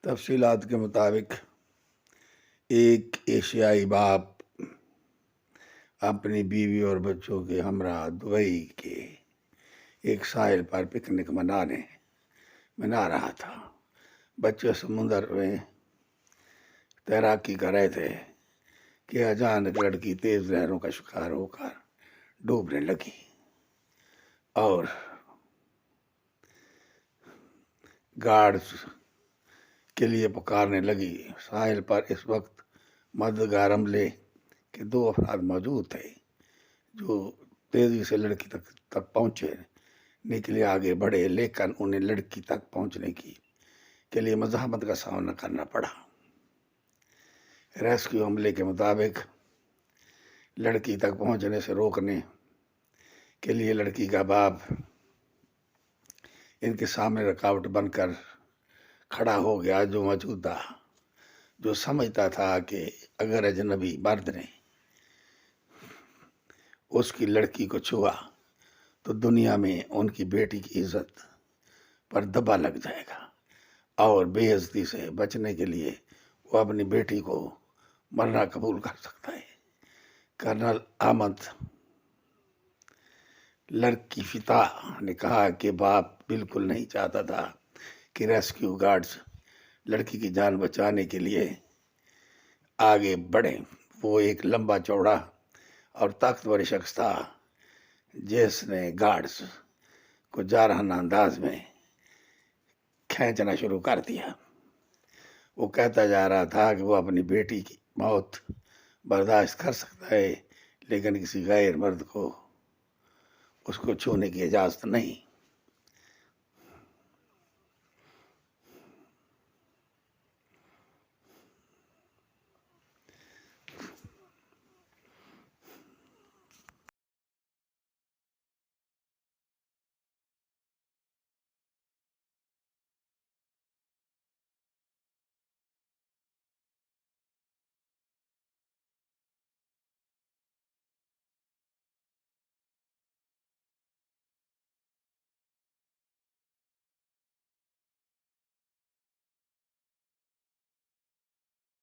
تفصیلات کے مطابق ایک ایشیائی باپ اپنی بیوی اور بچوں کے ہمراہ دبئی کے ایک ساحل پر پکنک منا رہا تھا۔ بچے سمندر میں تیراکی کر رہے تھے کہ اچانک لڑکی تیز لہروں کا شکار ہو کر ڈوبنے لگی اور گارڈز کے لیے پکارنے لگی۔ ساحل پر اس وقت مددگار عملے کے 2 افراد موجود تھے جو تیزی سے لڑکی تک پہنچنے کے لیے آگے بڑھے، لیکن انہیں لڑکی تک پہنچنے کے لیے مزاحمت کا سامنا کرنا پڑا۔ ریسکیو عملے کے مطابق لڑکی تک پہنچنے سے روکنے کے لیے لڑکی کا باپ ان کے سامنے رکاوٹ بن کر کھڑا ہو گیا، جو سمجھتا تھا کہ اگر اجنبی مرد نے اس کی لڑکی کو چھوا تو دنیا میں ان کی بیٹی کی عزت پر دبا لگ جائے گا اور بے عزتی سے بچنے کے لیے وہ اپنی بیٹی کو مرنا قبول کر سکتا ہے۔ کرنل احمد لڑکی فتح نے کہا کہ باپ بالکل نہیں چاہتا تھا کہ ریسکیو گارڈز لڑکی کی جان بچانے کے لیے آگے بڑھیں۔ وہ ایک لمبا چوڑا اور طاقتور شخص تھا جس نے گارڈز کو جارحانہ انداز میں کھینچنا شروع کر دیا۔ وہ کہتا جا رہا تھا کہ وہ اپنی بیٹی کی موت برداشت کر سکتا ہے، لیکن کسی غیر مرد کو اس کو چھونے کی اجازت نہیں۔